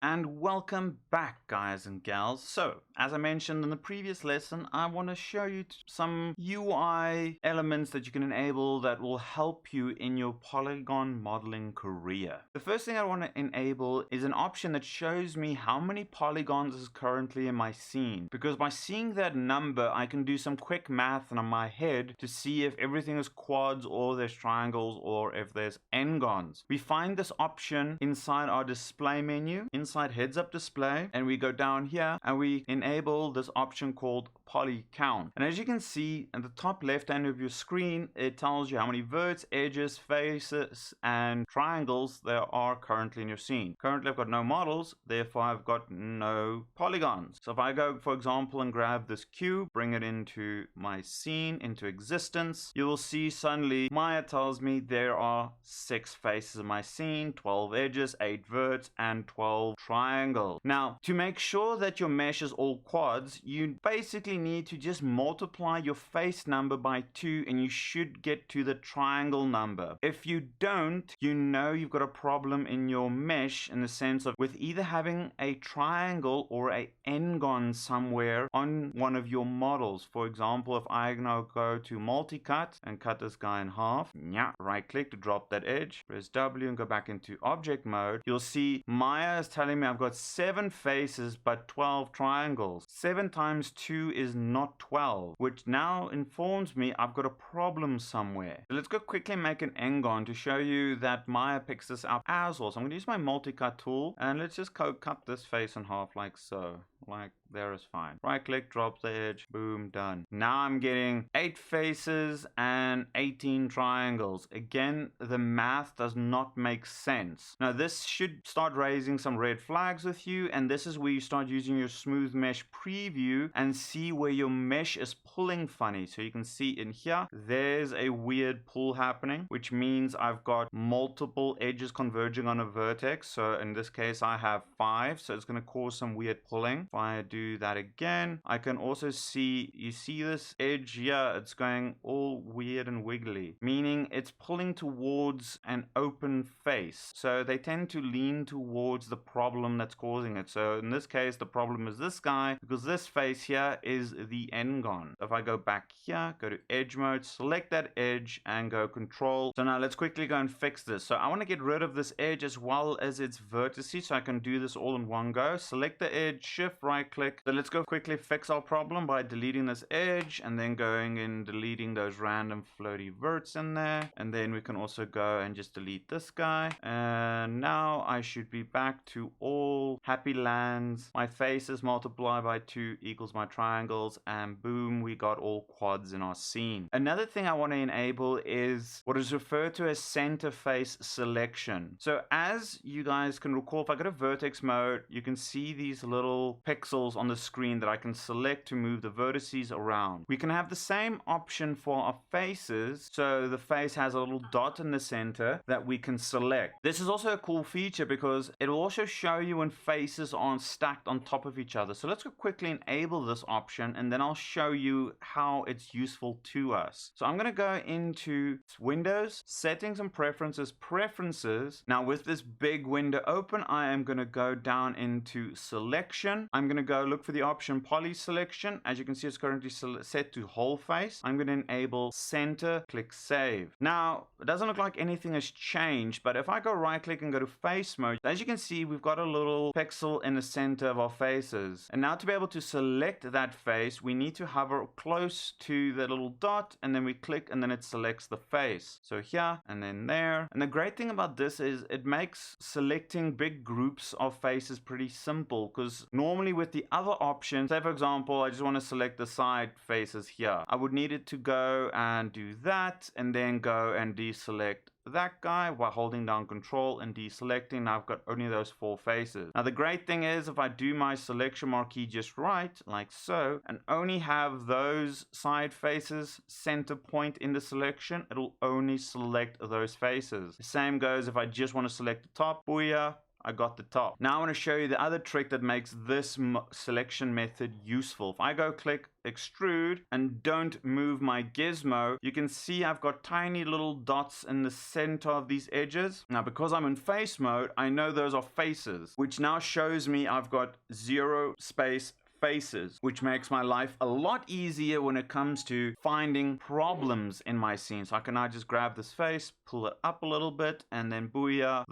And welcome back, guys and gals. So, as I mentioned in the previous lesson, I want to show you some UI elements that you can enable that will help you in your Polygon modeling career. The first thing I want to enable is an option that shows me how many polygons is currently in my scene. Because by seeing that number, I can do some quick math in my head to see if everything is quads or there's triangles or if there's n-gons. We find this option inside our display menu, inside heads up display, and we go down here and we enable this option called poly count. And as you can see at the top left hand of your screen, it tells you how many verts, edges, faces, and triangles there are currently in your scene. Currently I've got no models, therefore I've got no polygons. So if I go, for example, and grab this cube, bring it into my scene, into existence, you will see suddenly Maya tells me there are 6 faces in my scene, 12 edges, 8 verts, and 12 triangles. Now, to make sure that your mesh is all quads, you basically need to just multiply your face number by 2 and you should get to the triangle number. If you don't, you know you've got a problem in your mesh in the sense of with either having a triangle or a n-gon somewhere on one of your models. For example, if I now go to multi-cut and cut this guy in half, right click to drop that edge, press W and go back into object mode, you'll see Maya is telling me I've got 7 faces but 12 triangles. 7 times 2 is not 12, which now informs me I've got a problem somewhere. So let's go quickly make an n-gon to show you that Maya picks this up as well. So I'm going to use my multi-cut tool and let's just cut this face in half like so. Like there is fine. Right click, drop the edge, boom, done. Now I'm getting 8 faces and 18 triangles. Again, the math does not make sense. Now this should start raising some red flags with you, and this is where you start using your smooth mesh preview and see where your mesh is pulling funny. So you can see in here, there's a weird pull happening, which means I've got multiple edges converging on a vertex. So in this case, I have 5, so it's going to cause some weird pulling. If I do that again, I can also see, you see this edge here, it's going all weird and wiggly, meaning it's pulling towards an open face. So they tend to lean towards the problem that's causing it. So in this case, the problem is this guy, because this face here is the n-gon. If I go back here, go to edge mode, select that edge and go control. So now let's quickly go and fix this. So I want to get rid of this edge as well as its vertices, so I can do this all in one go. Select the edge, shift right click. So let's go quickly fix our problem by deleting this edge and then going and deleting those random floaty verts in there. And then we can also go and just delete this guy. And now I should be back to all happy lands. My faces multiplied by 2 equals my triangles, and boom, we got all quads in our scene. Another thing I want to enable is what is referred to as center face selection. So as you guys can recall, if I go to vertex mode, you can see these little pixels on the screen that I can select to move the vertices around. We can have the same option for our faces. So the face has a little dot in the center that we can select. This is also a cool feature because it will also show you when faces aren't stacked on top of each other. So let's go quickly enable this option and then I'll show you how it's useful to us. So I'm going to go into Windows, Settings and Preferences, Preferences. Now with this big window open, I am going to go down into Selection. I'm going to go look for the option Poly Selection. As you can see, it's currently set to whole face. I'm going to enable Center, click Save. Now, it doesn't look like anything has changed, but if I go right click and go to face mode, as you can see, we've got a little pixel in the center of our faces. And now to be able to select that face, we need to hover close to the little dot and then we click and then it selects the face. So here and then there. And the great thing about this is it makes selecting big groups of faces pretty simple, because normally with the other options, say for example, I just want to select the side faces here, I would need it to go and do that and then go and deselect that guy while holding down control and deselecting. Now I've got only those 4 faces. Now the great thing is if I do my selection marquee just right, like so, and only have those side faces center point in the selection, it'll only select those faces. The same goes if I just want to select the top, booyah, I got the top. Now I want to show you the other trick that makes this selection method useful. If I go click extrude and don't move my gizmo, you can see I've got tiny little dots in the center of these edges. Now because I'm in face mode, I know those are faces, which now shows me I've got 0 space faces, which makes my life a lot easier when it comes to finding problems in my scene. So I can now just grab this face, pull it up a little bit, and then booyah,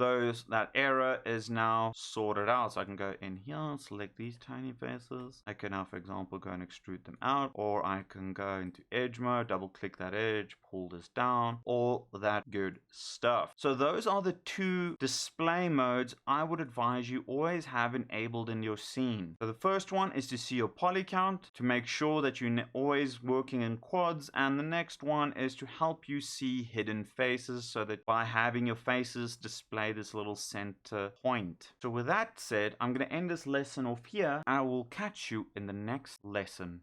that error is now sorted out. So I can go in here, select these tiny faces. I can now, for example, go and extrude them out, or I can go into edge mode, double click that edge, pull this down, all that good stuff. So those are the 2 display modes I would advise you always have enabled in your scene. So the first one is to see your poly count to make sure that you're always working in quads, and the next one is to help you see hidden faces, so that by having your faces display this little center point. So with that said, I'm going to end this lesson off here, and I will catch you in the next lesson.